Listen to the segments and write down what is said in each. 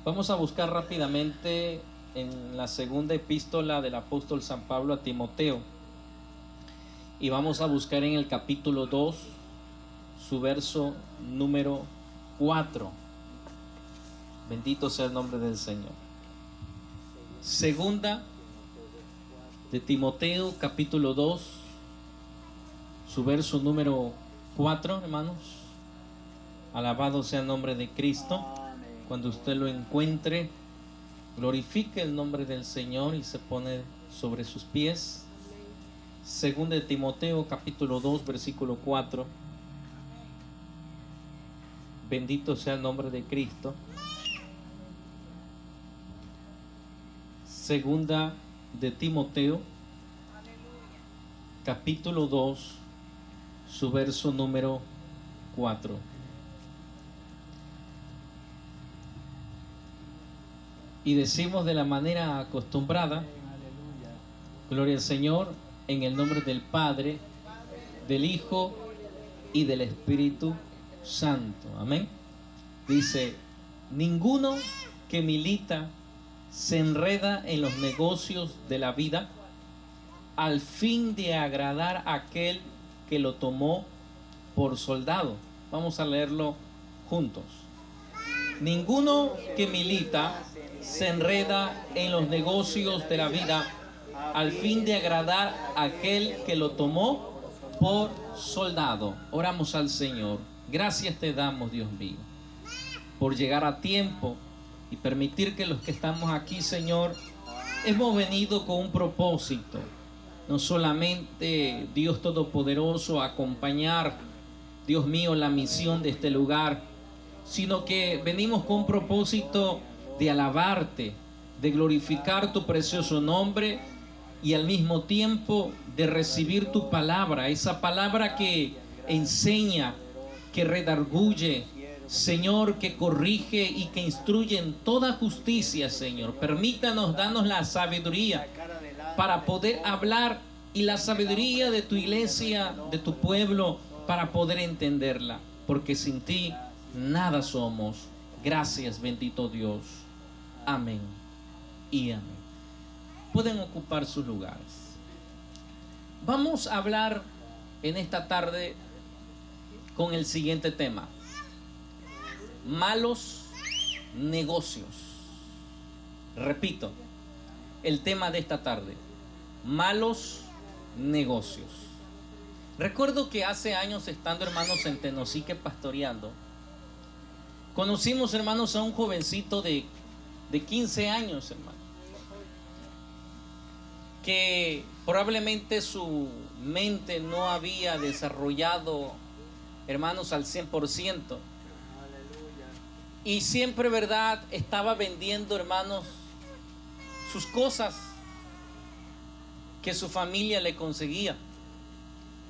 Vamos a buscar rápidamente en la segunda epístola del apóstol San Pablo a Timoteo. Y vamos a buscar en el capítulo 2, su verso número 4. Bendito sea el nombre del Señor. Segunda de Timoteo, capítulo 2, su verso número 4, hermanos. Alabado sea el nombre de Cristo. Cuando usted lo encuentre, glorifique el nombre del Señor y se pone sobre sus pies. Segunda de Timoteo, capítulo 2, versículo 4. Bendito sea el nombre de Cristo. Segunda de Timoteo, capítulo 2, su verso número 4. Y decimos de la manera acostumbrada: gloria al Señor, en el nombre del Padre, del Hijo y del Espíritu Santo. Amén. Dice: ninguno que milita se enreda en los negocios de la vida al fin de agradar a aquel que lo tomó por soldado. Vamos a leerlo juntos. Ninguno que milita se enreda en los negocios de la vida al fin de agradar a aquel que lo tomó por soldado. Oramos al Señor. Gracias te damos, Dios mío, por llegar a tiempo y permitir que los que estamos aquí, Señor, hemos venido con un propósito. No solamente, Dios Todopoderoso, a acompañar, Dios mío, la misión de este lugar, sino que venimos con un propósito de alabarte, de glorificar tu precioso nombre y al mismo tiempo de recibir tu palabra, esa palabra que enseña, que redarguye, Señor, que corrige y que instruye en toda justicia, Señor. Permítanos, danos la sabiduría para poder hablar y la sabiduría de tu iglesia, de tu pueblo, para poder entenderla, porque sin ti nada somos. Gracias, bendito Dios. Amén y amén. Pueden ocupar sus lugares. Vamos a hablar en esta tarde con el siguiente tema: malos negocios. Repito, el tema de esta tarde: malos negocios. Recuerdo que hace años, estando, hermanos, en Tenosique pastoreando, conocimos, hermanos, a un jovencito de 15 años, hermano, que probablemente su mente no había desarrollado, hermanos, al 100%. Y siempre, verdad, estaba vendiendo, hermanos, sus cosas que su familia le conseguía.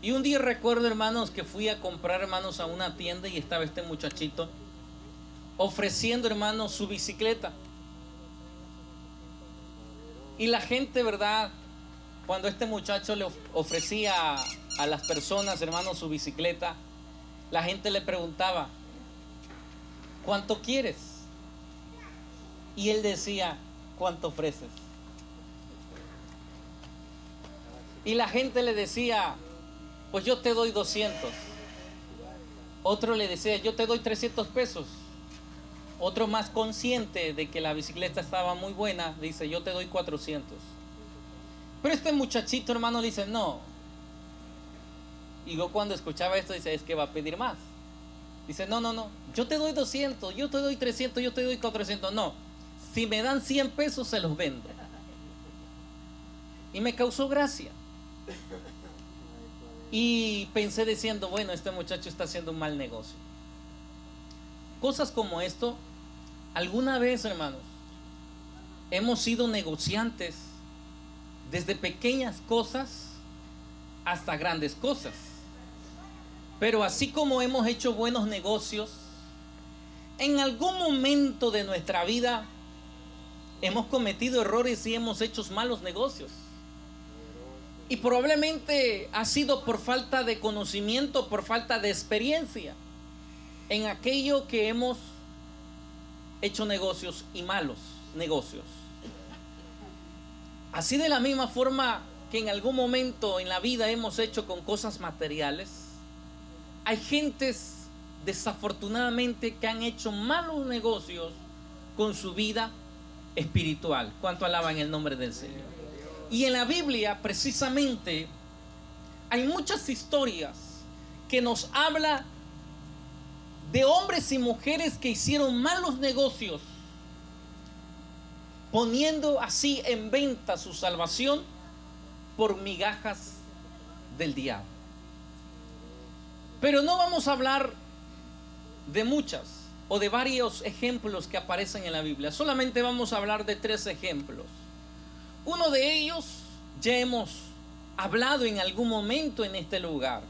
Y un día recuerdo, hermanos, que fui a comprar, hermanos, a una tienda y estaba este muchachito ofreciendo, hermanos, su bicicleta. Y la gente, verdad, cuando este muchacho le ofrecía a las personas, hermanos, su bicicleta, la gente le preguntaba: ¿cuánto quieres? Y él decía: ¿cuánto ofreces? Y la gente le decía: pues yo te doy 200. Otro le decía: yo te doy 300 pesos. Otro, más consciente de que la bicicleta estaba muy buena, dice: yo te doy 400. Pero este muchachito, hermano, le dice: no. Y yo, cuando escuchaba esto, dice: es que va a pedir más. Dice: no, yo te doy 200, yo te doy 300, yo te doy 400. No, si me dan 100 pesos se los vendo. Y me causó gracia. Y pensé diciendo: bueno, este muchacho está haciendo un mal negocio. Cosas como esto, alguna vez, hermanos, hemos sido negociantes desde pequeñas cosas hasta grandes cosas. Pero así como hemos hecho buenos negocios, en algún momento de nuestra vida hemos cometido errores y hemos hecho malos negocios. Y probablemente ha sido por falta de conocimiento, por falta de experiencia en aquello que hemos hecho negocios y malos negocios. Así de la misma forma que en algún momento en la vida hemos hecho con cosas materiales, hay gentes desafortunadamente que han hecho malos negocios con su vida espiritual. ¿Cuánto alaban el nombre del Señor? Y en la Biblia precisamente hay muchas historias que nos habla de hombres y mujeres que hicieron malos negocios, poniendo así en venta su salvación por migajas del diablo. Pero no vamos a hablar de muchas o de varios ejemplos que aparecen en la Biblia. Solamente vamos a hablar de 3 ejemplos. Uno de ellos ya hemos hablado en algún momento en este lugar.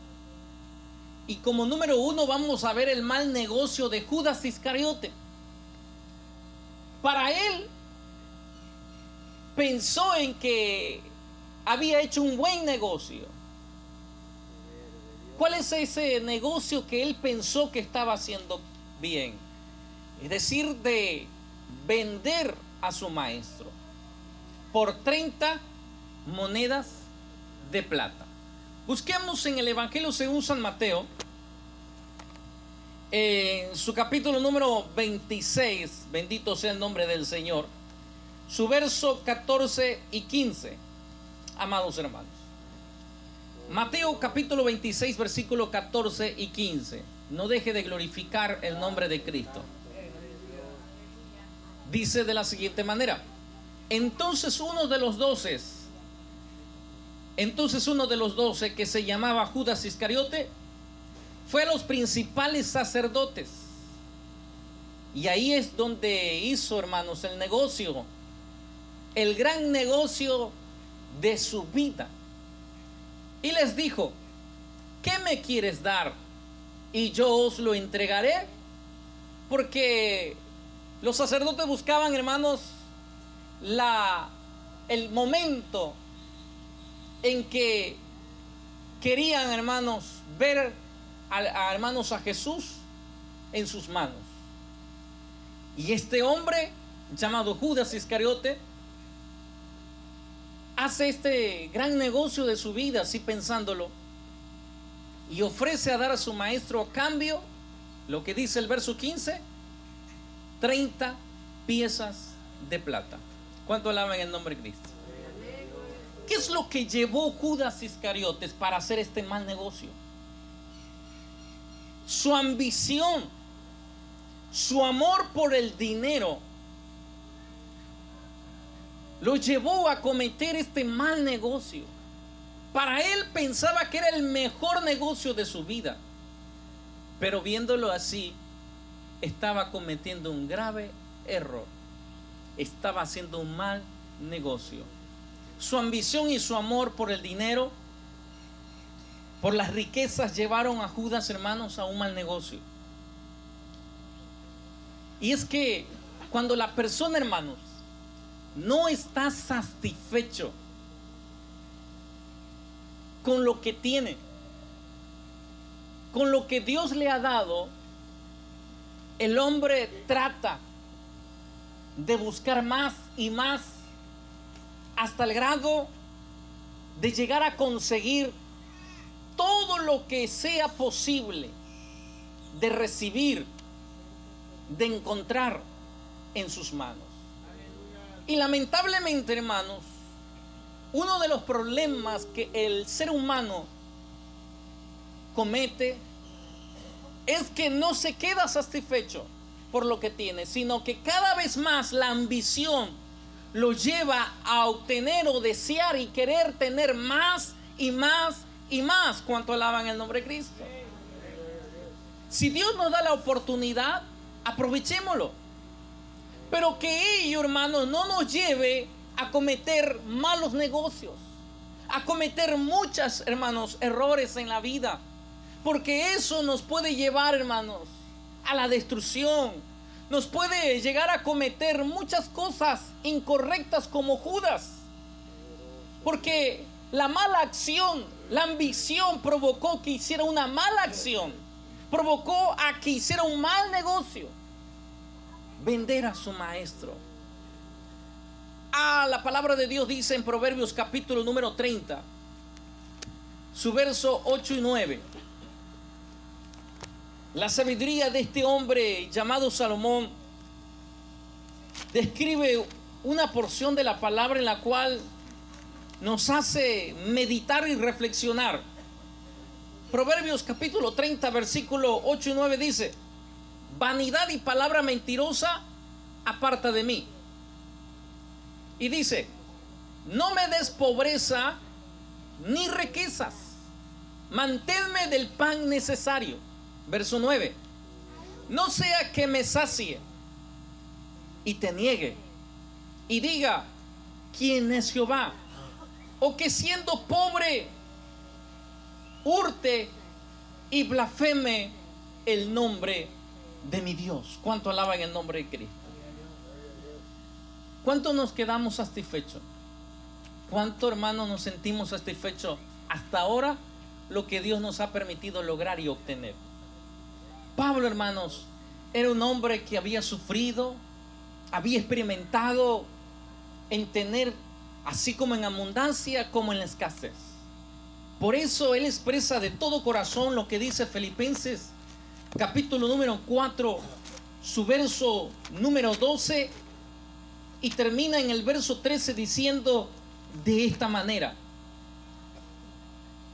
Y como número 1 vamos a ver el mal negocio de Judas Iscariote. Para él pensó en que había hecho un buen negocio. ¿Cuál es ese negocio que él pensó que estaba haciendo bien? Es decir, de vender a su maestro por 30 monedas de plata. Busquemos en el Evangelio según San Mateo, en su capítulo número 26, bendito sea el nombre del Señor, su verso 14 y 15, amados hermanos. Mateo capítulo 26, versículo 14 y 15. No deje de glorificar el nombre de Cristo. Dice de la siguiente manera: Entonces uno de los 12, que se llamaba Judas Iscariote, fue a los principales sacerdotes. Y ahí es donde hizo, hermanos, el negocio, el gran negocio de su vida. Y les dijo: ¿qué me quieres dar? Y yo os lo entregaré. Porque los sacerdotes buscaban, hermanos, el momento en que querían, hermanos, ver a Jesús en sus manos. Y este hombre llamado Judas Iscariote hace este gran negocio de su vida, así pensándolo, y ofrece a dar a su maestro a cambio, lo que dice el verso 15, 30 piezas de plata. ¿Cuánto alaban el nombre de Cristo? ¿Qué es lo que llevó Judas Iscariotes para hacer este mal negocio? Su ambición, su amor por el dinero, lo llevó a cometer este mal negocio. Para él pensaba que era el mejor negocio de su vida, pero viéndolo así, estaba cometiendo un grave error. Estaba haciendo un mal negocio. Su ambición y su amor por el dinero, por las riquezas, llevaron a Judas, hermanos, a un mal negocio. Y es que cuando la persona, hermanos, no está satisfecho con lo que tiene, con lo que Dios le ha dado, el hombre trata de buscar más y más, hasta el grado de llegar a conseguir todo lo que sea posible de recibir, de encontrar en sus manos. Y lamentablemente, hermanos, uno de los problemas que el ser humano comete es que no se queda satisfecho por lo que tiene, sino que cada vez más la ambición lo lleva a obtener o desear y querer tener más y más y más. ¿Cuánto alaban el nombre de Cristo? Si Dios nos da la oportunidad, aprovechémoslo. Pero que ello, hermanos, no nos lleve a cometer malos negocios, a cometer muchos, hermanos, errores en la vida. Porque eso nos puede llevar, hermanos, a la destrucción. Nos puede llegar a cometer muchas cosas incorrectas como Judas. Porque la mala acción, la ambición provocó que hiciera una mala acción. Provocó a que hiciera un mal negocio. vender a su maestro. La palabra de Dios dice en Proverbios capítulo número 30, su verso 8 y 9. La sabiduría de este hombre llamado Salomón describe una porción de la palabra en la cual nos hace meditar y reflexionar. Proverbios capítulo 30, versículo 8 y 9 dice: vanidad y palabra mentirosa aparta de mí. Y dice: no me des pobreza ni riquezas, manténme del pan necesario. Verso 9: no sea que me sacie y te niegue y diga: ¿quién es Jehová? O que siendo pobre hurte y blasfeme el nombre de mi Dios. ¿Cuánto alaban el nombre de Cristo? ¿Cuánto nos quedamos satisfechos? ¿Cuánto, hermanos, nos sentimos satisfechos hasta ahora lo que Dios nos ha permitido lograr y obtener? Pablo, hermanos, era un hombre que había sufrido, había experimentado en tener, así como en abundancia, como en la escasez. Por eso él expresa de todo corazón lo que dice Filipenses capítulo número 4, su verso número 12, y termina en el verso 13 diciendo de esta manera: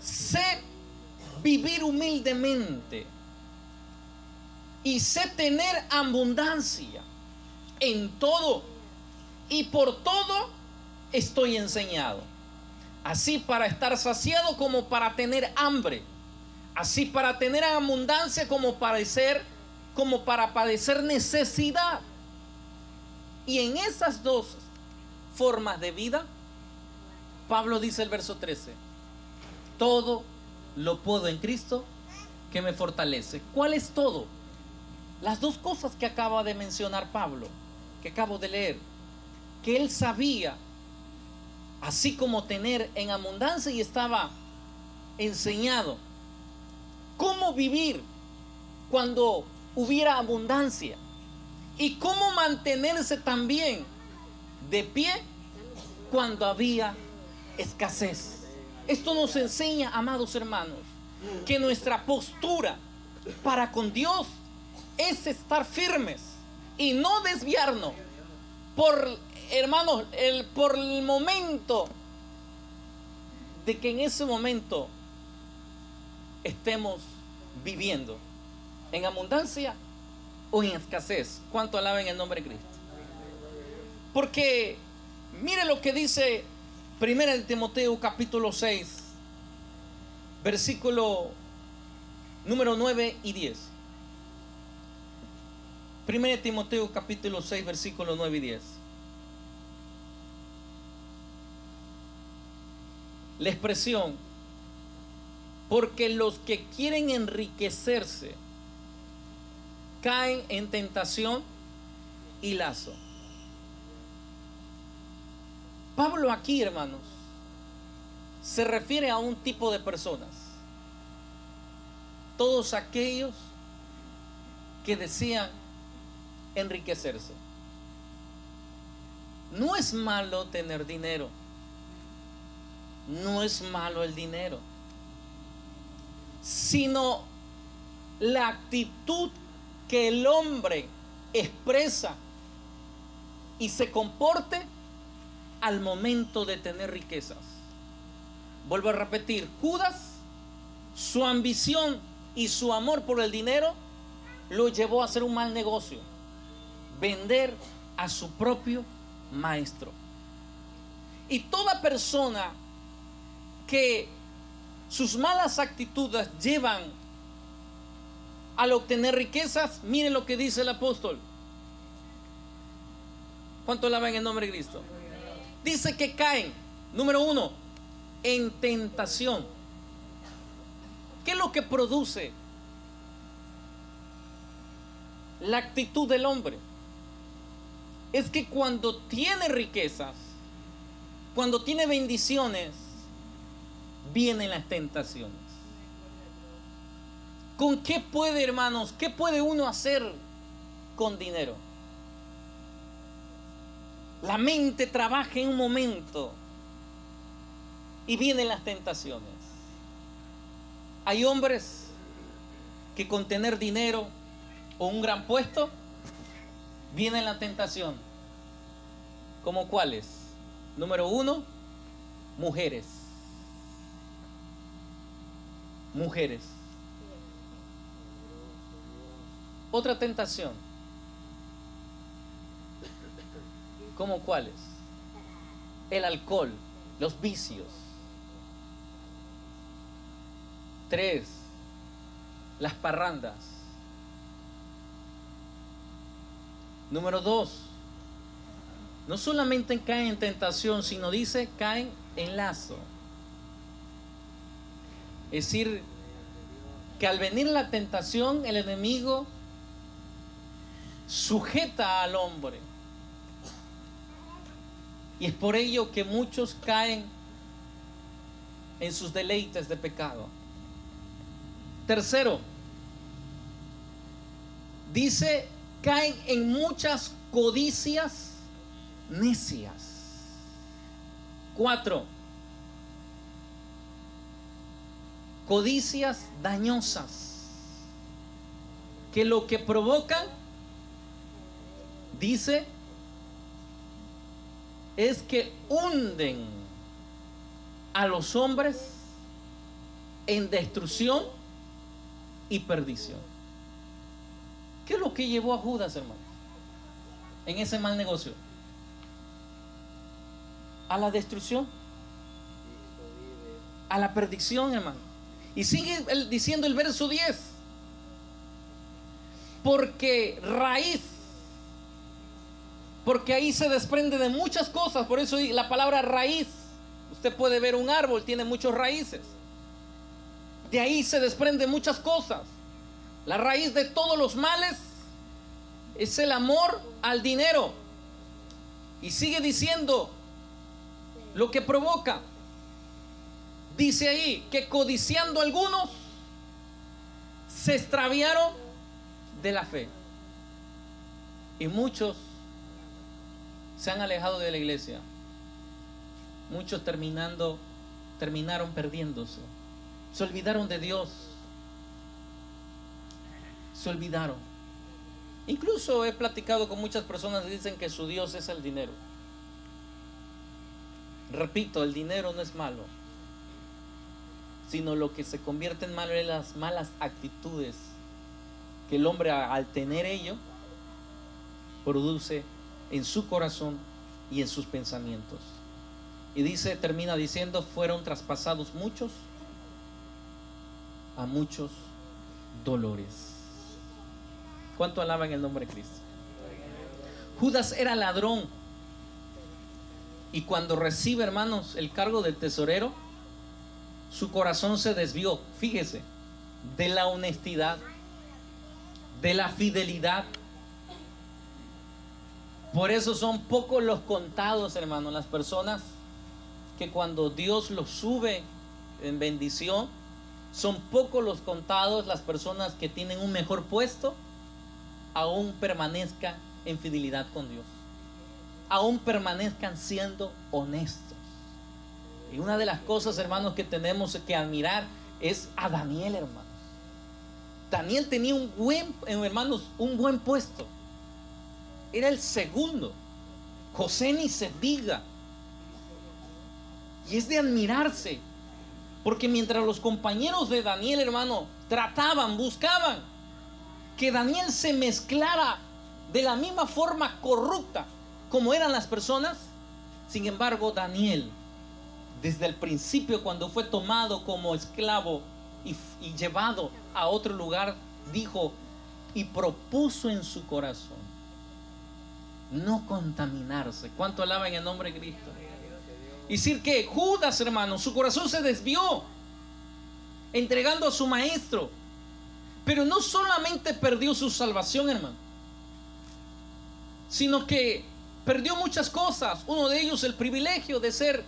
sé vivir humildemente y sé tener abundancia en todo, y por todo estoy enseñado, así para estar saciado como para tener hambre, así para tener abundancia como para padecer necesidad. Y en esas dos formas de vida, Pablo dice el verso 13: todo lo puedo en Cristo que me fortalece. ¿Cuál es todo? Las dos cosas que acaba de mencionar Pablo, que acabo de leer, que él sabía, así como tener en abundancia, y estaba enseñado cómo vivir cuando hubiera abundancia y cómo mantenerse también de pie cuando había escasez. Esto nos enseña, amados hermanos, que nuestra postura para con Dios es estar firmes y no desviarnos por, hermanos, por el momento de que en ese momento estemos viviendo en abundancia o en escasez. ¿Cuánto alaban el nombre de Cristo? Porque mire lo que dice 1 Timoteo capítulo 6, versículo número 9 y 10. 1 Timoteo capítulo 6, versículo 9 y 10. La expresión: porque los que quieren enriquecerse caen en tentación y lazo. Pablo aquí, hermanos, se refiere a un tipo de personas: todos aquellos que desean enriquecerse. No es malo tener dinero, no es malo el dinero, sino la actitud que el hombre expresa y se comporte al momento de tener riquezas. Vuelvo a repetir: Judas, su ambición y su amor por el dinero lo llevó a hacer un mal negocio: vender a su propio maestro. Y toda persona que sus malas actitudes llevan al obtener riquezas, miren lo que dice el apóstol. ¿Cuánto alaban en el nombre de Cristo? Dice que caen, número 1, en tentación. ¿Qué es lo que produce la actitud del hombre? Es que cuando tiene riquezas, cuando tiene bendiciones, vienen las tentaciones. ¿Con qué puede, hermanos? ¿Qué puede uno hacer con dinero? La mente trabaja en un momento y vienen las tentaciones. Hay hombres que con tener dinero o un gran puesto viene la tentación. ¿Cómo cuáles? Número 1, mujeres. Mujeres. Otra tentación. ¿Cómo cuáles? El alcohol, los vicios. 3, las parrandas. Número 2, no solamente caen en tentación, sino dice caen en lazo. Es decir, que al venir la tentación, el enemigo sujeta al hombre. Y es por ello que muchos caen en sus deleites de pecado. Tercero, dice, caen en muchas codicias necias. 4, codicias dañosas, que lo que provocan, dice, es que hunden a los hombres en destrucción y perdición. ¿Qué es lo que llevó a Judas, hermano, en ese mal negocio? A la destrucción, a la perdición, hermano. Y sigue diciendo el verso 10: porque raíz, porque ahí se desprende de muchas cosas. Por eso la palabra raíz, usted puede ver un árbol, tiene muchas raíces. De ahí se desprende muchas cosas. La raíz de todos los males es el amor al dinero. Y sigue diciendo lo que provoca. Dice ahí que codiciando algunos se extraviaron de la fe. Y muchos se han alejado de la iglesia. Muchos terminaron perdiéndose. Se olvidaron de Dios. Se olvidaron. Incluso he platicado con muchas personas que dicen que su Dios es el dinero. Repito, el dinero no es malo, sino lo que se convierte en malo es las malas actitudes que el hombre, al tener ello, produce en su corazón y en sus pensamientos. Y dice, termina diciendo, fueron traspasados muchos a muchos dolores. ¿Cuánto alaban el nombre de Cristo? Judas era ladrón, y cuando recibe, hermanos, el cargo de tesorero, su corazón se desvió, fíjese, de la honestidad, de la fidelidad. Por eso son pocos los contados, hermanos, las personas que cuando Dios los sube en bendición, son pocos los contados las personas que tienen un mejor puesto, aún permanezcan en fidelidad con Dios, aún permanezcan siendo honestos. Y una de las cosas, hermanos, que tenemos que admirar es a Daniel, hermanos. Daniel tenía un buen puesto. Era el segundo. José ni se diga. Y es de admirarse, porque mientras los compañeros de Daniel, hermano, buscaban que Daniel se mezclara de la misma forma corrupta como eran las personas, sin embargo, Daniel, desde el principio, cuando fue tomado como esclavo y llevado a otro lugar, dijo y propuso en su corazón no contaminarse. ¿Cuánto alaban en el nombre de Cristo? Y decir que Judas, hermano, su corazón se desvió entregando a su maestro, pero no solamente perdió su salvación, hermano, sino que perdió muchas cosas. Uno de ellos, el privilegio de ser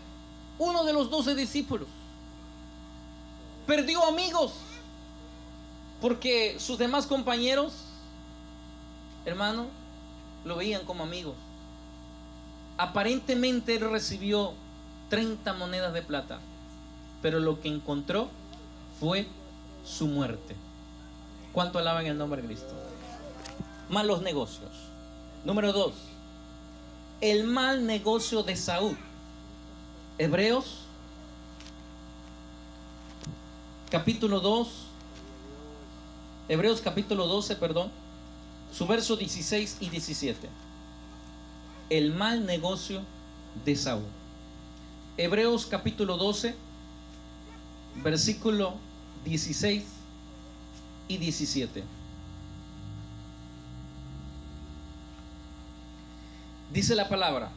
uno de los 12 discípulos. Perdió amigos, porque sus demás compañeros, hermano, lo veían como amigos. Aparentemente él recibió 30 monedas de plata, pero lo que encontró fue su muerte. ¿Cuánto alaban el nombre de Cristo? Malos negocios. Número 2, el mal negocio de Esaú. Hebreos capítulo 12, su verso 16 y 17. El mal negocio de Esaú. Hebreos capítulo 12, versículo 16 y 17. Dice la palabra: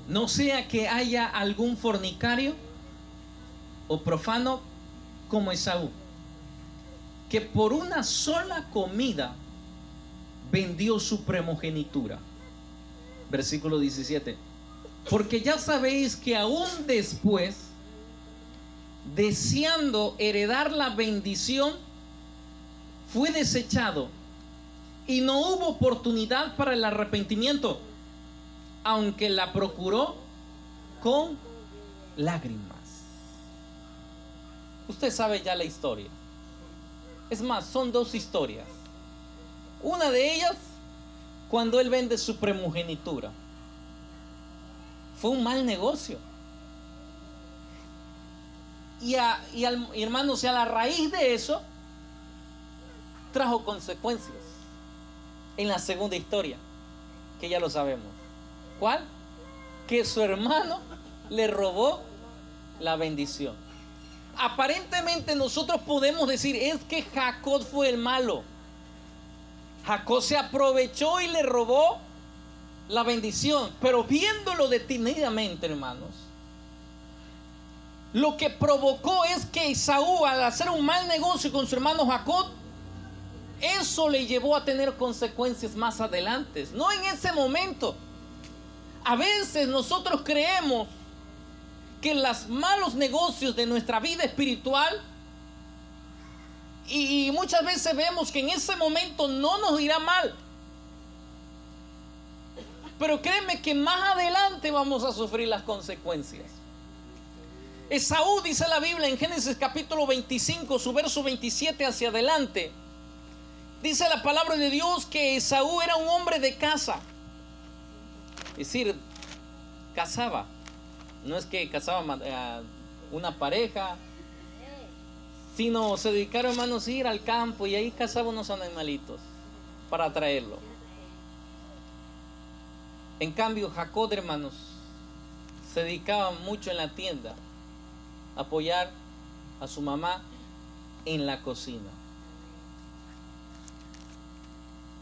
no sea que haya algún fornicario o profano como Esaú, que por una sola comida vendió su primogenitura. Versículo 17. Porque ya sabéis que aún después, deseando heredar la bendición, fue desechado y no hubo oportunidad para el arrepentimiento, aunque la procuró con lágrimas. Usted sabe ya la historia. Es más, son dos historias. Una de ellas, cuando él vende su primogenitura. Fue un mal negocio. Y hermanos, a la raíz de eso trajo consecuencias en la segunda historia, que ya lo sabemos. ¿Cuál? Que su hermano le robó la bendición. Aparentemente nosotros podemos decir, es que Jacob fue el malo. Jacob se aprovechó y le robó la bendición. Pero viéndolo detenidamente, hermanos, lo que provocó es que Esaú, al hacer un mal negocio con su hermano Jacob, eso le llevó a tener consecuencias más adelante, no en ese momento. A veces nosotros creemos que los malos negocios de nuestra vida espiritual, y muchas veces vemos que en ese momento no nos irá mal, pero créeme que más adelante vamos a sufrir las consecuencias. Esaú, dice la Biblia en Génesis capítulo 25, su verso 27 hacia adelante, dice la palabra de Dios que Esaú era un hombre de casa. Es decir, cazaba. No es que cazaba a una pareja, sino se dedicaron, hermanos, a ir al campo y ahí cazaba unos animalitos para traerlo. En cambio, Jacob, hermanos, se dedicaba mucho en la tienda a apoyar a su mamá en la cocina.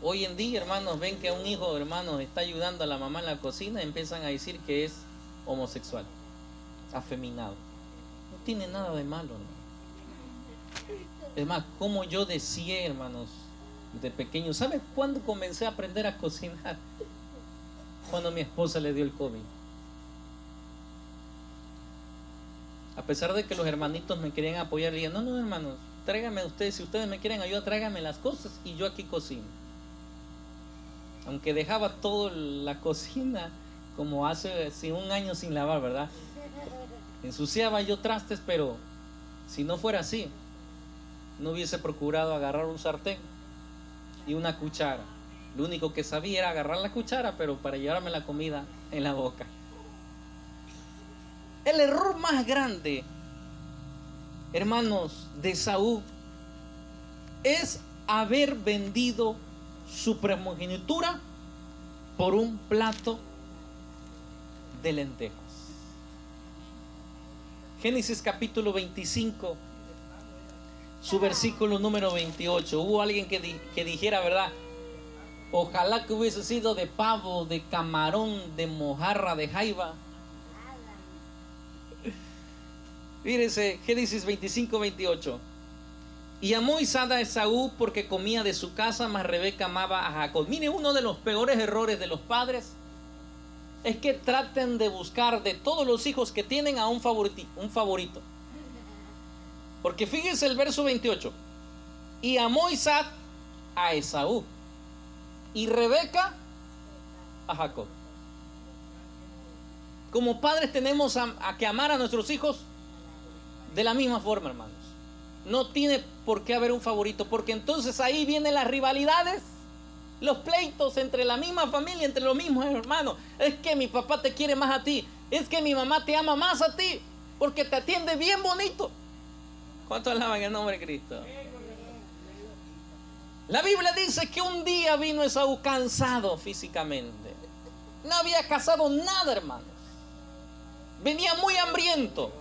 Hoy en día, hermanos, ven que un hijo, hermanos, está ayudando a la mamá en la cocina y empiezan a decir que es homosexual, afeminado. No tiene nada de malo, ¿no? Es más, como yo decía, hermanos, de pequeño, ¿sabes cuándo comencé a aprender a cocinar? Cuando mi esposa le dio el COVID. A pesar de que los hermanitos me querían apoyar, le dije, no, hermanos, tráiganme ustedes, si ustedes me quieren ayudar, tráiganme las cosas y yo aquí cocino. Aunque dejaba toda la cocina como hace un año sin lavar, ¿verdad? Ensuciaba yo trastes, pero si no fuera así, no hubiese procurado agarrar un sartén y una cuchara. Lo único que sabía era agarrar la cuchara, pero para llevarme la comida en la boca. El error más grande, hermanos, de Esaú es haber vendido su primogenitura por un plato de lentejas. Génesis capítulo 25, su versículo número 28. Hubo alguien que dijera, ¿verdad? Ojalá que hubiese sido de pavo, de camarón, de mojarra, de jaiba. Fíjense, Génesis 25, 28. Y amó Isaac a Esaú porque comía de su casa, mas Rebeca amaba a Jacob. Mire, uno de los peores errores de los padres es que traten de buscar de todos los hijos que tienen a un favorito. Porque fíjense el verso 28. Y amó Isaac a Esaú y Rebeca a Jacob. Como padres tenemos a que amar a nuestros hijos de la misma forma, hermanos. No tiene por qué haber un favorito, porque entonces ahí vienen las rivalidades, los pleitos entre la misma familia, entre los mismos hermanos. Es que mi papá te quiere más a ti, es que mi mamá te ama más a ti, porque te atiende bien bonito. ¿Cuántos alaban el nombre de Cristo? La Biblia dice que un día vino Esaú cansado físicamente. No había cazado nada, hermanos. Venía muy hambriento.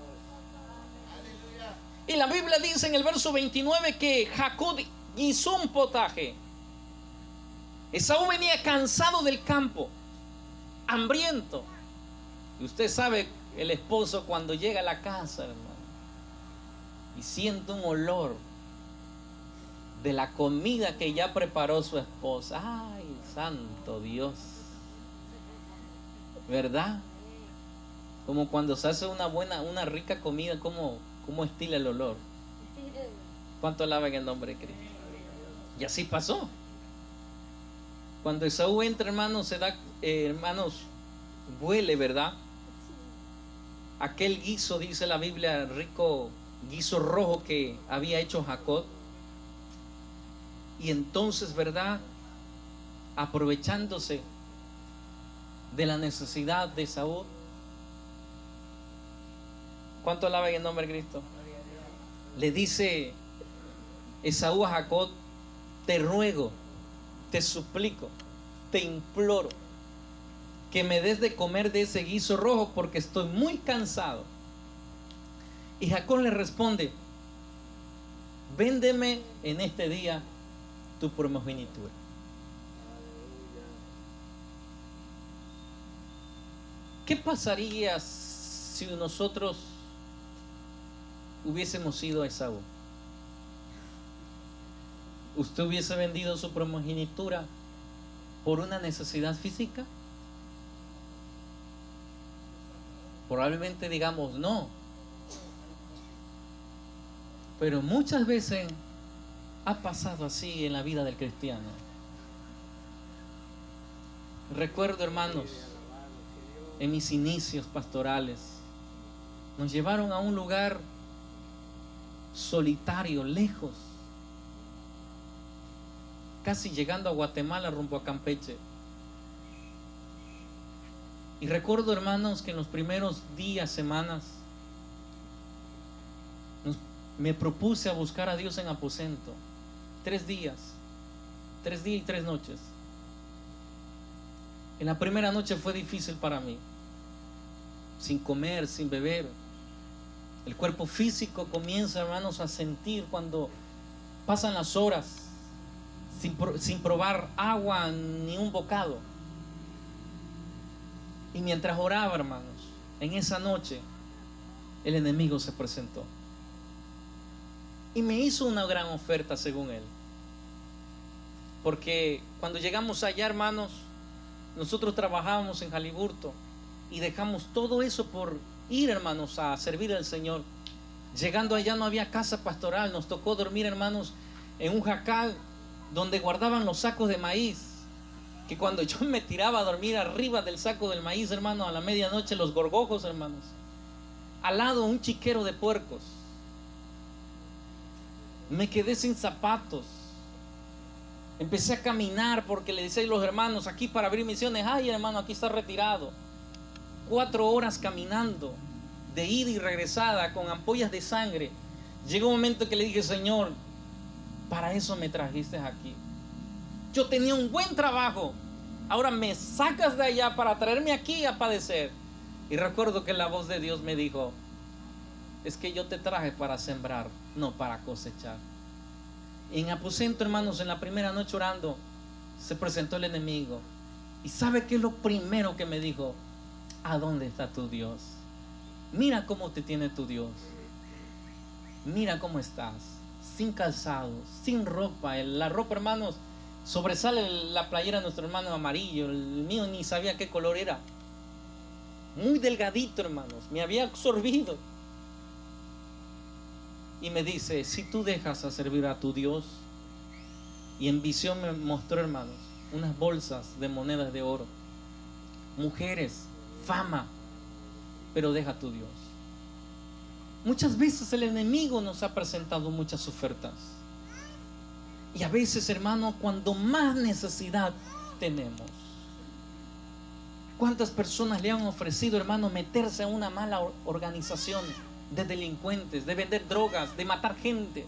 Y la Biblia dice en el verso 29 que Jacob guisó un potaje. Esaú venía cansado del campo, hambriento. Y usted sabe, el esposo cuando llega a la casa, hermano, y siente un olor de la comida que ya preparó su esposa. Ay, santo Dios. ¿Verdad? Como cuando se hace una rica comida, como estila el olor. ¿Cuánto alaban el nombre de Cristo? Y así pasó. Cuando Esaú entra, hermanos, se da, hermanos, huele, ¿verdad? Aquel guiso, dice la Biblia, rico guiso rojo que había hecho Jacob. Y entonces, ¿verdad? Aprovechándose de la necesidad de Esaú. ¿Cuánto alaban el nombre de Cristo? Le dice Esaú a Jacob: te ruego, te suplico, te imploro que me des de comer de ese guiso rojo porque estoy muy cansado. Y Jacob le responde: véndeme en este día tu primogenitura. ¿Qué pasaría si nosotros hubiésemos sido a Esaú? ¿Usted hubiese vendido su primogenitura por una necesidad física? Probablemente digamos no. Pero muchas veces ha pasado así en la vida del cristiano. Recuerdo, hermanos, en mis inicios pastorales, nos llevaron a un lugar solitario, lejos, casi llegando a Guatemala rumbo a Campeche. Y recuerdo, hermanos, que en los primeros días, semanas, me propuse a buscar a Dios en aposento. 3 días y 3 noches. En la primera noche fue difícil para mí, sin comer, sin beber. El cuerpo físico comienza, hermanos, a sentir cuando pasan las horas sin probar agua ni un bocado. Y mientras oraba, hermanos, en esa noche el enemigo se presentó y me hizo una gran oferta según él. Porque cuando llegamos allá, hermanos, nosotros trabajábamos en Jaliburto y dejamos todo eso por ir, hermanos, a servir al Señor. Llegando allá no había casa pastoral, nos tocó dormir, hermanos, en un jacal donde guardaban los sacos de maíz, que cuando yo me tiraba a dormir arriba del saco del maíz, hermano, a la medianoche los gorgojos, hermanos, al lado un chiquero de puercos. Me quedé sin zapatos. Empecé a caminar porque le decía a los hermanos aquí para abrir misiones: ay, hermano, aquí está retirado. 4 horas caminando, de ida y regresada, con ampollas de sangre. Llegó un momento que le dije: Señor, para eso me trajiste aquí. Yo tenía un buen trabajo, ahora me sacas de allá para traerme aquí a padecer. Y recuerdo que la voz de Dios me dijo: es que yo te traje para sembrar, no para cosechar. En aposento, hermanos, en la primera noche orando, se presentó el enemigo. ¿Y sabe qué es lo primero que me dijo? ¿A dónde está tu Dios? Mira cómo te tiene tu Dios. Mira cómo estás, sin calzado, sin ropa. La ropa, hermanos, sobresale la playera de nuestro hermano amarillo. El mío ni sabía qué color era. Muy delgadito, hermanos, me había absorbido. Y me dice: si tú dejas a servir a tu Dios. Y en visión me mostró, hermanos, unas bolsas de monedas de oro, mujeres, fama. pero deja a tu Dios. Muchas veces el enemigo nos ha presentado muchas ofertas. Y a veces, hermano, cuando más necesidad tenemos. ¿Cuántas personas le han ofrecido, hermano, meterse a una mala organización de delincuentes, de vender drogas, de matar gente?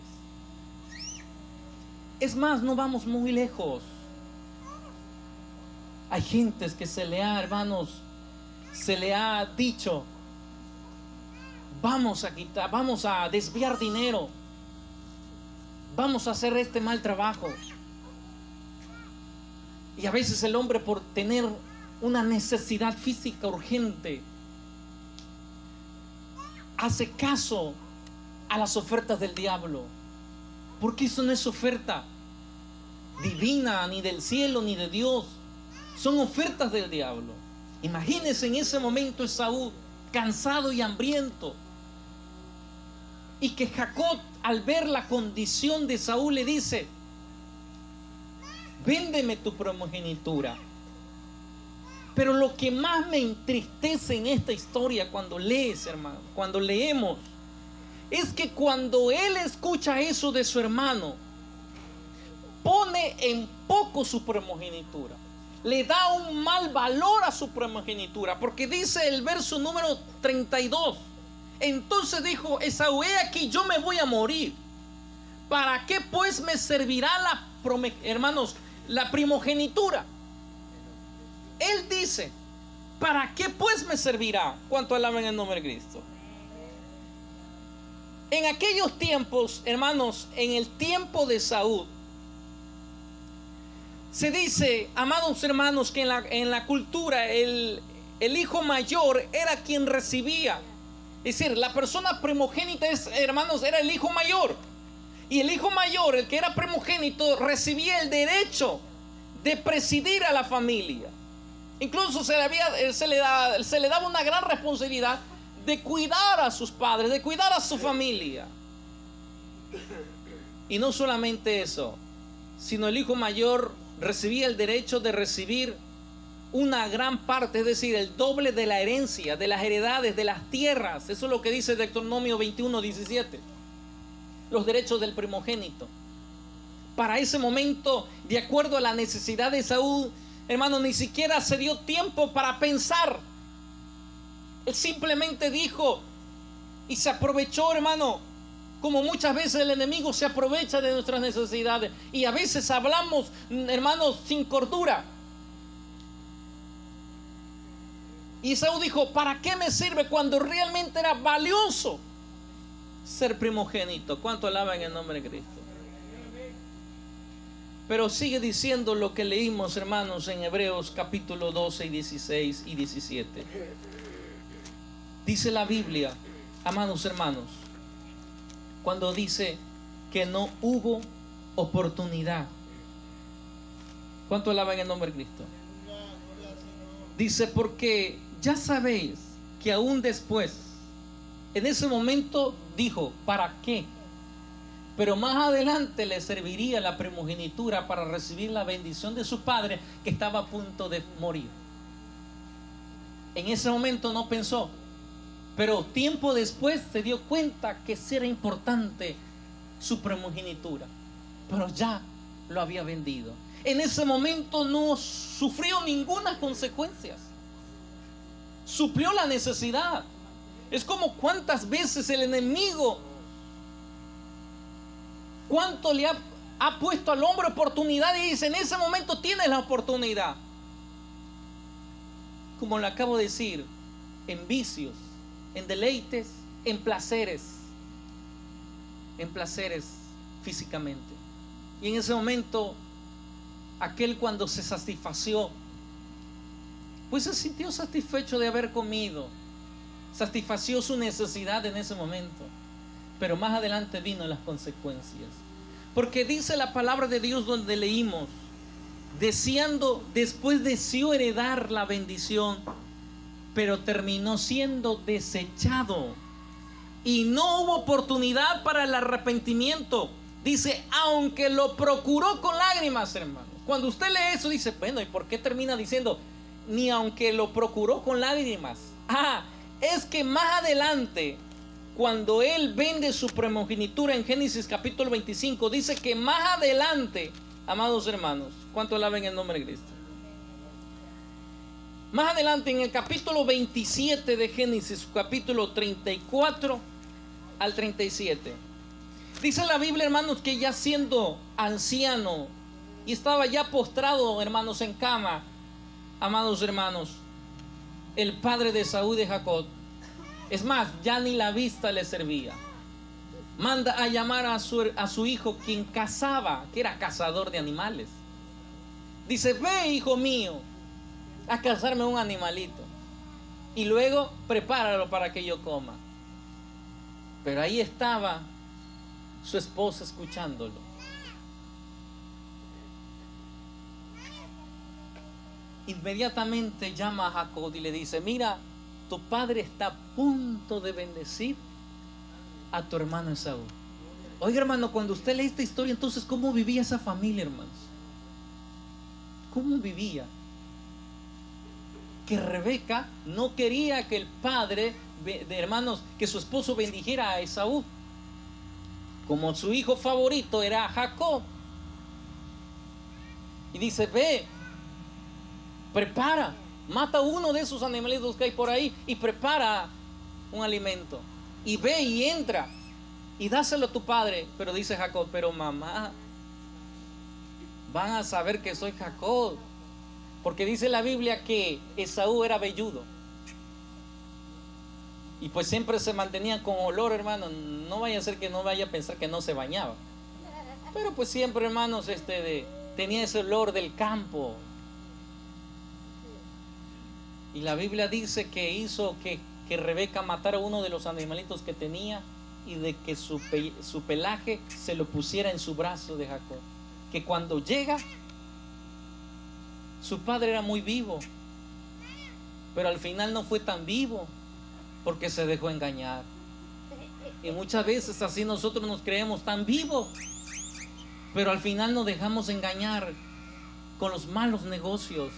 Es más, no vamos muy lejos. Hay gentes que se le ha, hermanos, se le ha dicho: vamos a quitar, vamos a desviar dinero, vamos a hacer este mal trabajo. Y a veces el hombre, por tener una necesidad física urgente, hace caso a las ofertas del diablo, porque eso no es oferta divina, ni del cielo, ni de Dios. Son ofertas del diablo. Imagínense en ese momento Esaú, cansado y hambriento, y que Jacob, al ver la condición de Esaú, le dice: véndeme tu primogenitura. Pero lo que más me entristece en esta historia, cuando lees, hermano, cuando leemos, es que cuando él escucha eso de su hermano, pone en poco su primogenitura, le da un mal valor a su primogenitura, porque dice el verso número 32: entonces dijo Esaú: he aquí, yo me voy a morir, ¿para qué pues me servirá la primogenitura? Él dice: ¿para qué pues me servirá? ¿Cuánto alaban el nombre de Cristo? En aquellos tiempos, hermanos, en el tiempo de Saúl, se dice, amados hermanos, que en la cultura el hijo mayor era quien recibía. Es decir, la persona primogénita, hermanos, era el hijo mayor. Y el hijo mayor, el que era primogénito, recibía el derecho de presidir a la familia. Incluso se le daba una gran responsabilidad de cuidar a sus padres, de cuidar a su familia. Y no solamente eso, sino el hijo mayor recibía el derecho de recibir una gran parte, es decir, el doble de la herencia, de las heredades, de las tierras. Eso es lo que dice Deuteronomio 21:17. Los derechos del primogénito. Para ese momento, de acuerdo a la necesidad de Saúl, hermano, ni siquiera se dio tiempo para pensar. Él simplemente dijo y se aprovechó, hermano, como muchas veces el enemigo se aprovecha de nuestras necesidades. Y a veces hablamos, hermanos, sin cordura. Y Saúl dijo: ¿para qué me sirve cuando realmente era valioso ser primogénito? ¿Cuánto alaban en el nombre de Cristo? Pero sigue diciendo lo que leímos, hermanos, en Hebreos capítulo 12, 16 y 17. Dice la Biblia, amados hermanos, cuando dice que no hubo oportunidad. ¿Cuánto alaban el nombre de Cristo? Dice: porque ya sabéis que aún después, en ese momento dijo: ¿para qué? Pero más adelante le serviría la primogenitura para recibir la bendición de su padre, que estaba a punto de morir. En ese momento no pensó, pero tiempo después se dio cuenta que sí era importante su primogenitura, pero ya lo había vendido. En ese momento no sufrió ninguna consecuencias, suplió la necesidad. Es como cuántas veces el enemigo, cuánto le ha puesto al hombre oportunidad, y dice: en ese momento tienes la oportunidad. Como le acabo de decir, en vicios, en deleites, en placeres físicamente. Y en ese momento, aquel, cuando se satisfació, pues se sintió satisfecho de haber comido, satisfació su necesidad en ese momento. Pero más adelante vino las consecuencias. Porque dice la palabra de Dios, donde leímos: después deseó heredar la bendición, pero terminó siendo desechado. Y no hubo oportunidad para el arrepentimiento. Dice: aunque lo procuró con lágrimas, hermanos. Cuando usted lee eso, dice: bueno, ¿y por qué termina diciendo ni aunque lo procuró con lágrimas? es que más adelante, cuando él vende su primogenitura en Génesis capítulo 25, dice que más adelante, amados hermanos, ¿cuánto alaban el nombre de Cristo? Más adelante en el capítulo 27 de Génesis, capítulo 34 al 37, dice la Biblia, hermanos, que ya siendo anciano y estaba ya postrado, hermanos, en cama, amados hermanos, el padre de Esaú y de Jacob, es más, ya ni la vista le servía, manda a llamar a su hijo, quien cazaba, que era cazador de animales. Dice: ve, hijo mío, a cazarme un animalito y luego prepáralo para que yo coma. Pero ahí estaba su esposa escuchándolo. Inmediatamente llama a Jacob y le dice: mira, tu padre está a punto de bendecir a tu hermano Esaú. Oiga, hermano, cuando usted lee esta historia, entonces, ¿cómo vivía esa familia, hermanos? ¿Cómo vivía? Que Rebeca no quería que el padre de hermanos, que su esposo bendijera a Esaú, como su hijo favorito era Jacob. Y dice: ve, prepara, mata uno de esos animalitos que hay por ahí y prepara un alimento. Y ve y entra y dáselo a tu padre. Pero dice Jacob: pero mamá, van a saber que soy Jacob. Porque dice la Biblia que Esaú era velludo. Y pues siempre se mantenía con olor, hermano. No vaya a ser que no vaya a pensar que no se bañaba. Pero pues siempre, hermanos, tenía ese olor del campo. Y la Biblia dice que hizo que Rebeca matara uno de los animalitos que tenía y de que su pelaje se lo pusiera en su brazo de Jacob. Que cuando llega, su padre era muy vivo, pero al final no fue tan vivo porque se dejó engañar. Y muchas veces así nosotros nos creemos tan vivos, pero al final nos dejamos engañar con los malos negocios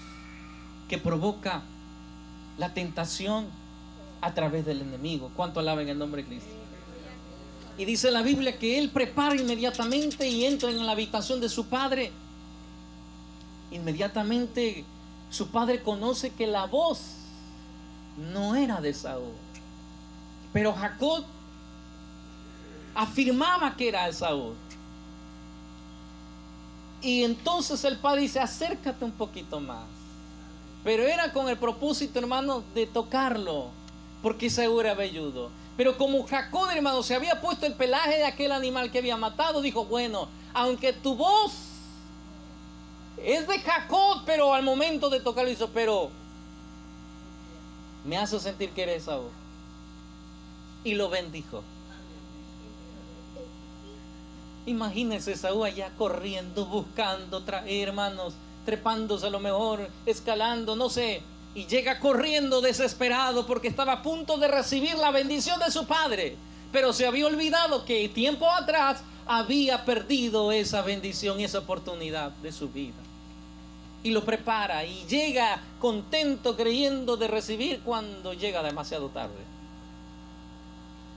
que provoca la tentación a través del enemigo. ¿Cuánto alaban el nombre de Cristo? Y dice la Biblia que él prepara inmediatamente y entra en la habitación de su padre. Inmediatamente su padre conoce que la voz no era de Esaú, pero Jacob afirmaba que era Esaú. Y entonces el padre dice: acércate un poquito más. Pero era con el propósito, hermano, de tocarlo, porque Esaú era velludo. Pero como Jacob, hermano, se había puesto el pelaje de aquel animal que había matado, dijo: bueno, aunque tu voz es de Jacob, pero al momento de tocarlo hizo: pero me hace sentir que eres Esaú. Y lo bendijo. Imagínense Esaú allá corriendo, buscando, hermanos, trepándose a lo mejor, escalando, no sé, y llega corriendo desesperado porque estaba a punto de recibir la bendición de su padre, pero se había olvidado que tiempo atrás había perdido esa bendición y esa oportunidad de su vida. Y lo prepara y llega contento, creyendo de recibir, cuando llega demasiado tarde.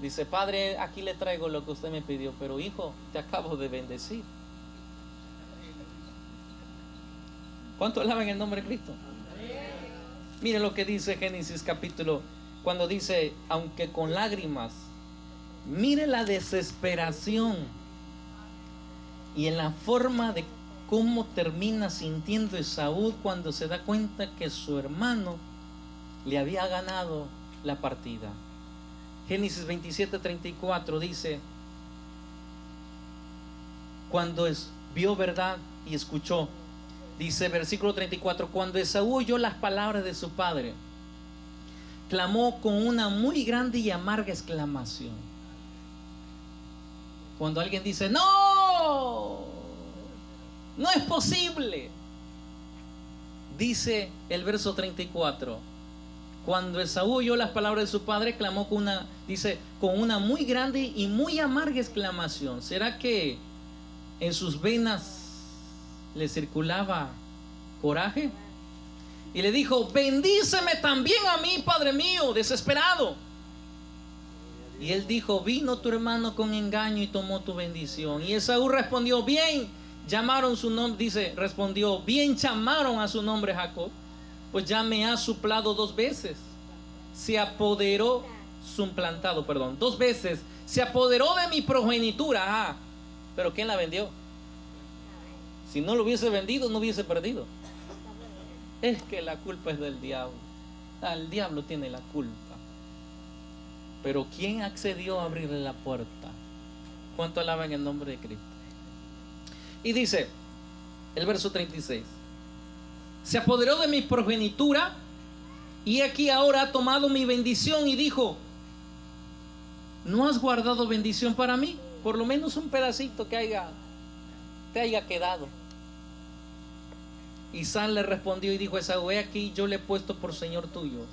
Dice: padre, aquí le traigo lo que usted me pidió, pero hijo, te acabo de bendecir. ¿Cuánto alaban el nombre de Cristo? Mire lo que dice Génesis capítulo, cuando dice: aunque con lágrimas. Mire la desesperación y en la forma de cómo termina sintiendo Esaú cuando se da cuenta que su hermano le había ganado la partida. Génesis 27:34 dice: cuando vio verdad y escuchó, dice versículo 34, cuando Esaú oyó las palabras de su padre, clamó con una muy grande y amarga exclamación. Cuando alguien dice: no es posible, dice el verso 34, cuando Esaú oyó las palabras de su padre, clamó con una muy grande y muy amarga exclamación. ¿Será que en sus venas le circulaba coraje? Y le dijo: bendíceme también a mí, padre mío, desesperado. Y él dijo: vino tu hermano con engaño y tomó tu bendición. Y Esaú respondió: bien llamaron su nombre, dice, respondió: bien llamaron a su nombre Jacob, pues ya me ha suplado 2 veces. Se apoderó, suplantado, perdón, 2 veces. Se apoderó de mi progenitura. Pero ¿quién la vendió? Si no lo hubiese vendido, no hubiese perdido. Es que la culpa es del diablo. El diablo tiene la culpa. Pero ¿quién accedió a abrirle la puerta? ¿Cuánto alaban el nombre de Cristo? Y dice el verso 36: se apoderó de mi progenitura, y aquí ahora ha tomado mi bendición. Y dijo: ¿no has guardado bendición para mí? Por lo menos un pedacito que te haya quedado. Isaac le respondió y dijo a Esaú: he aquí, yo le he puesto por señor tuyo,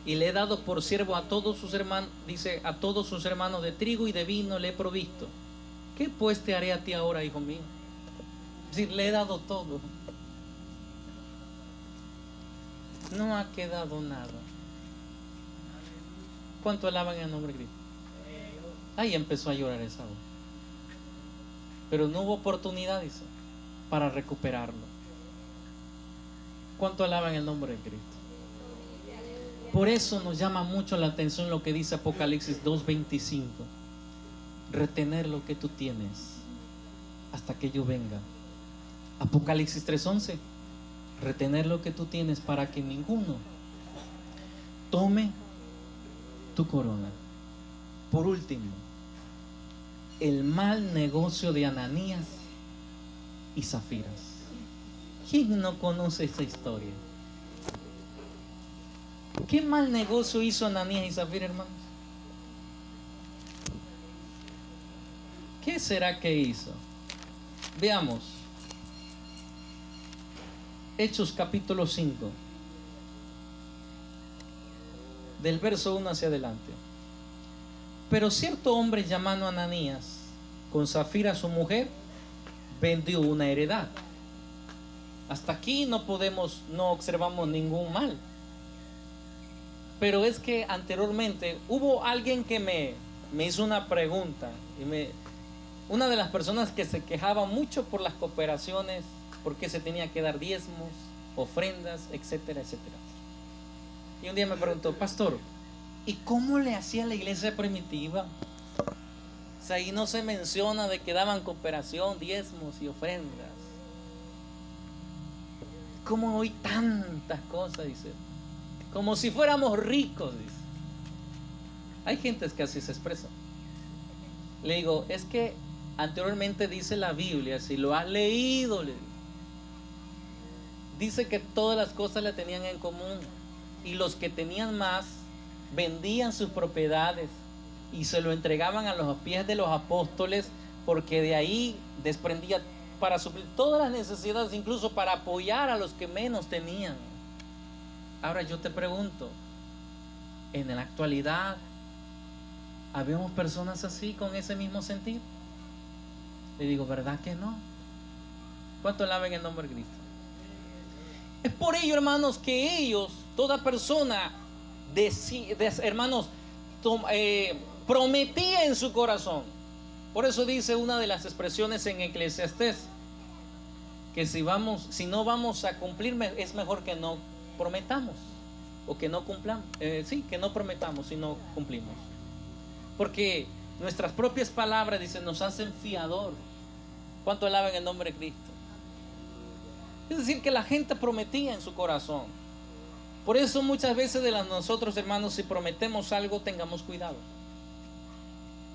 y le he dado por siervo a todos sus hermanos, dice, a todos sus hermanos, de trigo y de vino le he provisto. ¿Qué pues te haré a ti ahora, hijo mío? Es decir, le he dado todo. No ha quedado nada. ¿Cuánto alaban el nombre de Cristo? Ahí empezó a llorar Esaú. Pero no hubo oportunidad, dice, para recuperarlo. ¿Cuánto alaban el nombre de Cristo? Por eso nos llama mucho la atención lo que dice Apocalipsis 2:25: retener lo que tú tienes hasta que yo venga. Apocalipsis 3:11: retener lo que tú tienes para que ninguno tome tu corona. Por último, el mal negocio de Ananías y Zafiras. ¿Quién no conoce esta historia? ¿Qué mal negocio hizo Ananías y Zafira, hermanos? ¿Qué será que hizo? Veamos Hechos capítulo 5, del verso 1 hacia adelante. Pero cierto hombre llamado Ananías, con Zafira su mujer, vendió una heredad. Hasta aquí no observamos ningún mal. Pero es que anteriormente hubo alguien que me hizo una pregunta, una de las personas que se quejaba mucho por las cooperaciones, porque se tenía que dar diezmos, ofrendas, etcétera, etcétera. Y un día me preguntó: pastor, ¿y cómo le hacía la iglesia primitiva? O sea, ahí no se menciona de que daban cooperación, diezmos y ofrendas. ¿Cómo hoy tantas cosas? Dice, como si fuéramos ricos, dice. Hay gentes que así se expresan. Le digo: es que anteriormente dice la Biblia, si lo has leído, le digo, dice que todas las cosas la tenían en común, y los que tenían más vendían sus propiedades y se lo entregaban a los pies de los apóstoles, porque de ahí desprendía para suplir todas las necesidades, incluso para apoyar a los que menos tenían. Ahora yo te pregunto, en la actualidad, ¿habemos personas así con ese mismo sentir? Le digo: ¿verdad que no? ¿Cuánto alaban el nombre de Cristo? Es por ello, hermanos, que ellos, toda persona, hermanos, prometía en su corazón. Por eso dice una de las expresiones en Eclesiastés, que si no vamos a cumplir, es mejor que no prometamos, o que no cumplamos, que no prometamos si no cumplimos, porque nuestras propias palabras, dicen, nos hacen fiador. ¿Cuánto alaban el nombre de Cristo? Es decir, que la gente prometía en su corazón. Por eso muchas veces nosotros, hermanos, si prometemos algo, tengamos cuidado,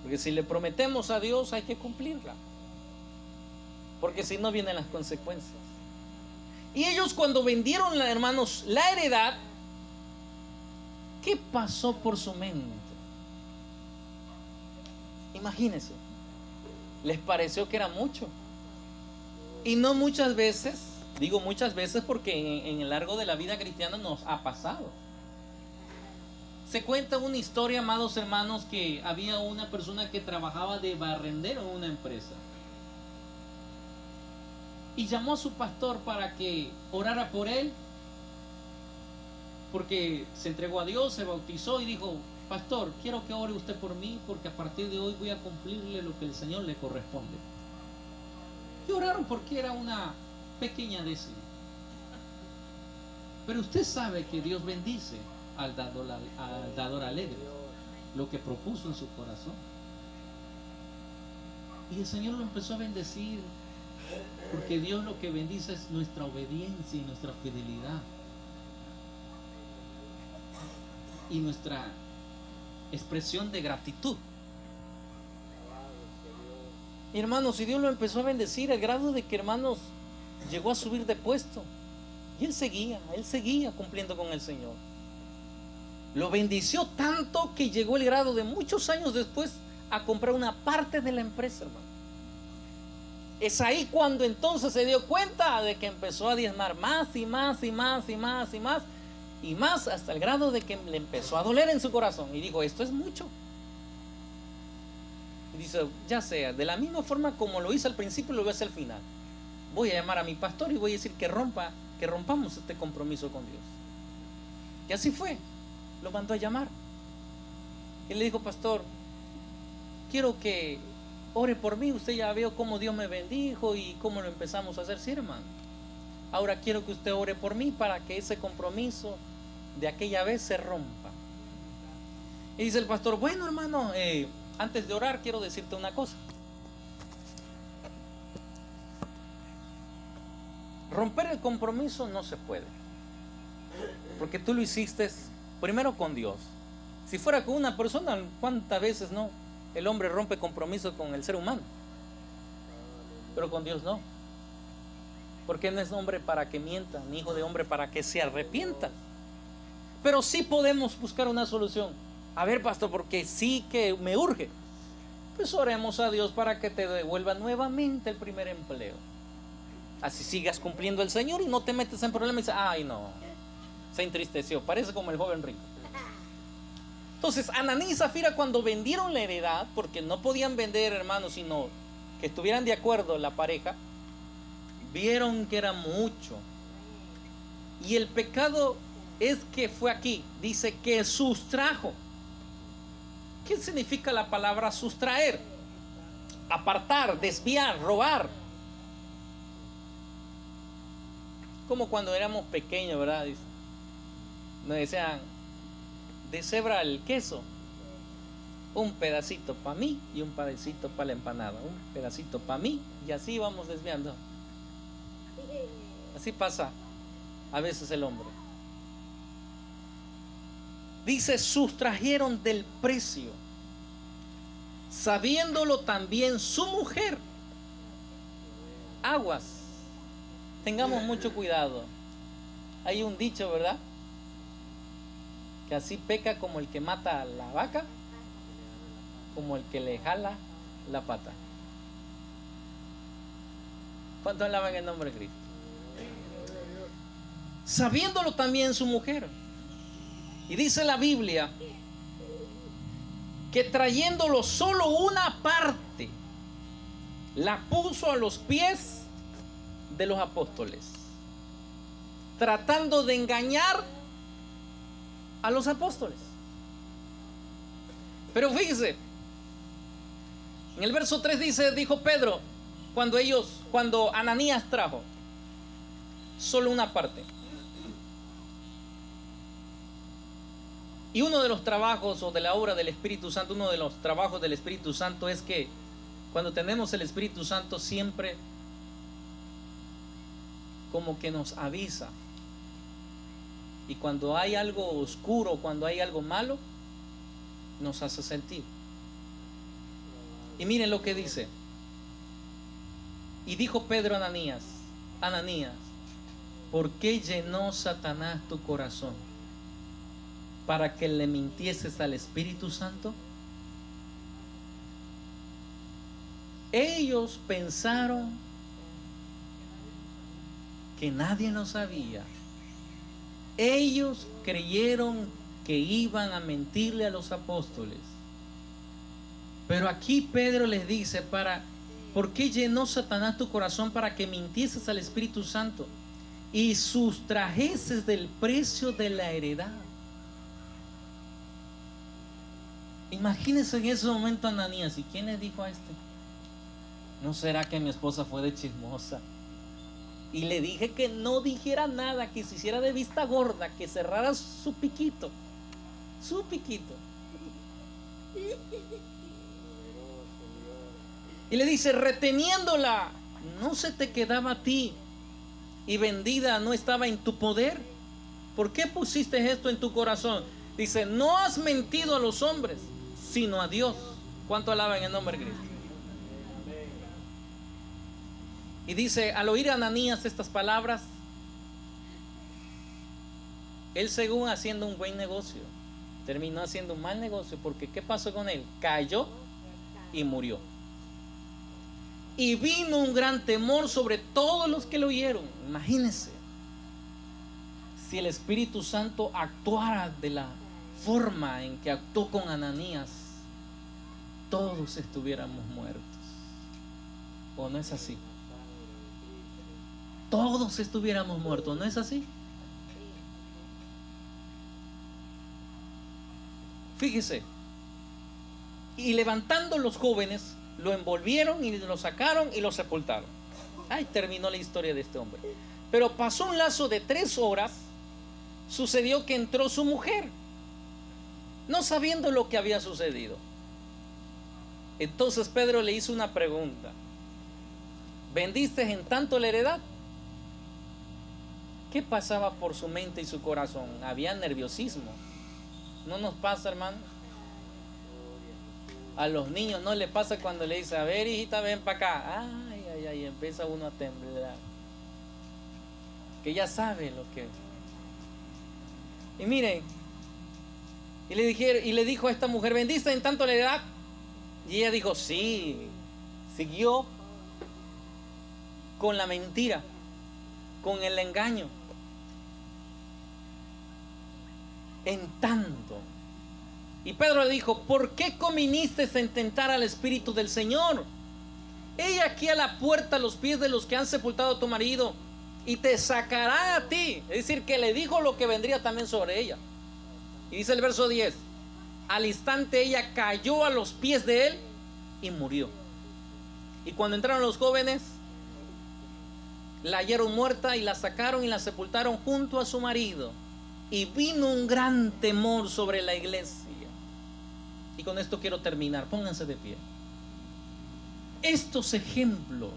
porque si le prometemos a Dios, hay que cumplirla, porque si no, vienen las consecuencias. Y ellos, cuando vendieron, hermanos, la heredad, ¿qué pasó por su mente? Imagínense, les pareció que era mucho. Y no muchas veces, digo muchas veces porque en el largo de la vida cristiana nos ha pasado. Se cuenta una historia, amados hermanos, que había una persona que trabajaba de barrendero en una empresa. y llamó a su pastor para que orara por él, porque se entregó a Dios, se bautizó y dijo: pastor, quiero que ore usted por mí, porque a partir de hoy voy a cumplirle lo que el Señor le corresponde. Y oraron porque era una pequeña décima. Pero usted sabe que Dios bendice al dador alegre, lo que propuso en su corazón. Y el Señor lo empezó a bendecir, porque Dios lo que bendice es nuestra obediencia y nuestra fidelidad y nuestra expresión de gratitud. Hermanos, y Dios lo empezó a bendecir al grado de que, hermanos, llegó a subir de puesto. Y él seguía cumpliendo con el Señor. Lo bendició tanto que llegó el grado de muchos años después a comprar una parte de la empresa, hermano. Es ahí cuando entonces se dio cuenta de que empezó a diezmar más y más y más y más y más y más, hasta el grado de que le empezó a doler en su corazón y dijo: esto es mucho. Y dice: ya sea, de la misma forma como lo hice al principio, lo voy a hacer al final. Voy a llamar a mi pastor y voy a decir que rompamos este compromiso con Dios. Y así fue. Lo mandó a llamar. Y le dijo: pastor, quiero que ore por mí. Usted ya vio cómo Dios me bendijo y cómo lo empezamos a hacer. Sí, hermano. Ahora quiero que usted ore por mí para que ese compromiso de aquella vez se rompa. Y dice el pastor: bueno, hermano, antes de orar quiero decirte una cosa. Romper el compromiso no se puede, porque tú lo hiciste primero con Dios. Si fuera con una persona, ¿cuántas veces no? El hombre rompe compromiso con el ser humano, pero con Dios no, porque no es hombre para que mienta, ni hijo de hombre para que se arrepienta. Pero sí podemos buscar una solución. A ver, pastor, porque sí que me urge. Pues oremos a Dios para que te devuelva nuevamente el primer empleo. Así sigas cumpliendo el Señor y no te metes en problemas y dices: ay, no, se entristeció, parece como el joven rico. Entonces, Ananías y Zafira, cuando vendieron la heredad, porque no podían vender, hermanos, sino que estuvieran de acuerdo la pareja, vieron que era mucho. Y el pecado es que fue aquí, dice que sustrajo. ¿Qué significa la palabra sustraer? Apartar, desviar, robar. Como cuando éramos pequeños, ¿verdad? Nos decían: deshebra el queso, un pedacito para mí y un pedacito para la empanada, un pedacito para mí, y así vamos desviando. Así pasa a veces el hombre. Dice: sustrajeron del precio, sabiéndolo también su mujer. Aguas, tengamos mucho cuidado. Hay un dicho, ¿verdad? Que así peca como el que mata a la vaca, como el que le jala la pata. ¿Cuántos alaban el nombre de Cristo? Sabiéndolo también su mujer. Y dice la Biblia que trayéndolo solo una parte, la puso a los pies de los apóstoles, tratando de engañar a los apóstoles. Pero fíjese, en el verso 3 dice: dijo Pedro, cuando Ananías trajo solo una parte. Y uno de los trabajos o de la obra del Espíritu Santo, uno de los trabajos del Espíritu Santo es que cuando tenemos el Espíritu Santo siempre como que nos avisa. Y cuando hay algo oscuro, cuando hay algo malo, nos hace sentir. Y miren lo que dice: y dijo Pedro a Ananías: Ananías, ¿por qué llenó Satanás tu corazón para que le mintieses al Espíritu Santo? Ellos pensaron que nadie lo sabía. Ellos creyeron que iban a mentirle a los apóstoles. Pero aquí Pedro les dice: para ¿Por qué llenó Satanás tu corazón para que mintieses al Espíritu Santo y sustrajeses del precio de la heredad? Imagínense en ese momento Ananías. ¿Y quién le dijo a este? ¿No será que mi esposa fue de chismosa? Y le dije que no dijera nada, que se hiciera de vista gorda, que cerrara su piquito. Su piquito. Y le dice, reteniéndola, ¿no se te quedaba a ti? Y vendida no estaba en tu poder. ¿Por qué pusiste esto en tu corazón? Dice, no has mentido a los hombres, sino a Dios. ¿Cuánto alaban el nombre de Cristo? Y dice, al oír a Ananías estas palabras, él, según haciendo un buen negocio, terminó haciendo un mal negocio, porque ¿qué pasó con él? Cayó y murió. Y vino un gran temor sobre todos los que lo oyeron. Imagínense, si el Espíritu Santo actuara de la forma en que actuó con Ananías, todos estuviéramos muertos. ¿O no es así? Todos estuviéramos muertos, ¿no es así? Fíjese. Y levantando los jóvenes, lo envolvieron y lo sacaron y lo sepultaron. Ahí terminó la historia de este hombre. Pero pasó un lapso de 3 horas. Sucedió que entró su mujer, no sabiendo lo que había sucedido. Entonces Pedro le hizo una pregunta: ¿vendiste en tanto la heredad? ¿Qué pasaba por su mente y su corazón? Había nerviosismo. ¿No nos pasa, hermano? A los niños no le pasa cuando le dice, a ver, hijita, ven para acá. Ay, ay, ay, empieza uno a temblar. Que ya sabe lo que... Y miren, y le dijo a esta mujer, ¿vendiste en tanto la heredad? Y ella dijo, sí. Siguió con la mentira, con el engaño. En tanto. Y Pedro le dijo, ¿por qué conviniste en tentar al Espíritu del Señor? Ella aquí a la puerta, a los pies de los que han sepultado a tu marido, y te sacará a ti. Es decir, que le dijo lo que vendría también sobre ella. Y dice el verso 10, al instante ella cayó a los pies de él y murió. Y cuando entraron los jóvenes, la hallaron muerta y la sacaron y la sepultaron junto a su marido. Y vino un gran temor sobre la iglesia. Y con esto quiero terminar. Pónganse de pie. Estos ejemplos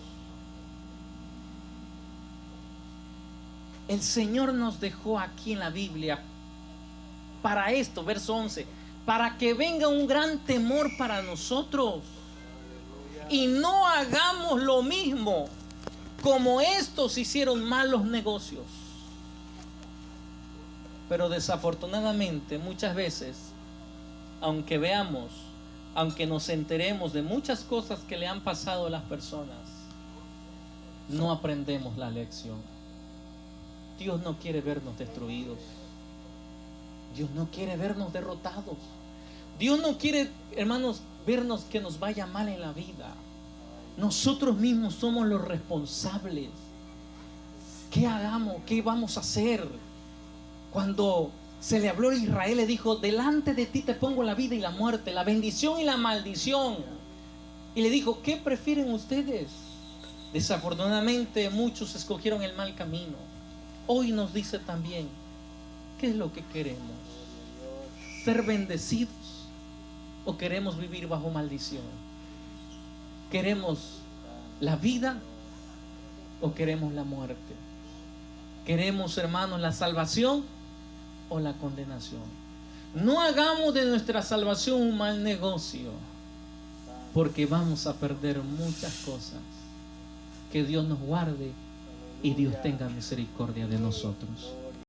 el Señor nos dejó aquí en la Biblia para esto, verso 11, para que venga un gran temor para nosotros y no hagamos lo mismo como estos hicieron malos negocios. Pero desafortunadamente muchas veces, aunque veamos, aunque nos enteremos de muchas cosas que le han pasado a las personas, no aprendemos la lección. Dios no quiere vernos destruidos. Dios no quiere vernos derrotados. Dios no quiere, hermanos, vernos que nos vaya mal en la vida. Nosotros mismos somos los responsables. ¿Qué hagamos? ¿Qué vamos a hacer? Cuando se le habló a Israel, le dijo, delante de ti te pongo la vida y la muerte, la bendición y la maldición. Y le dijo, ¿qué prefieren ustedes? Desafortunadamente muchos escogieron el mal camino. Hoy nos dice también, ¿qué es lo que queremos? ¿Ser bendecidos o queremos vivir bajo maldición? ¿Queremos la vida o queremos la muerte? ¿Queremos, hermanos, la salvación o la condenación? No hagamos de nuestra salvación un mal negocio, porque vamos a perder muchas cosas. Que Dios nos guarde y Dios tenga misericordia de nosotros.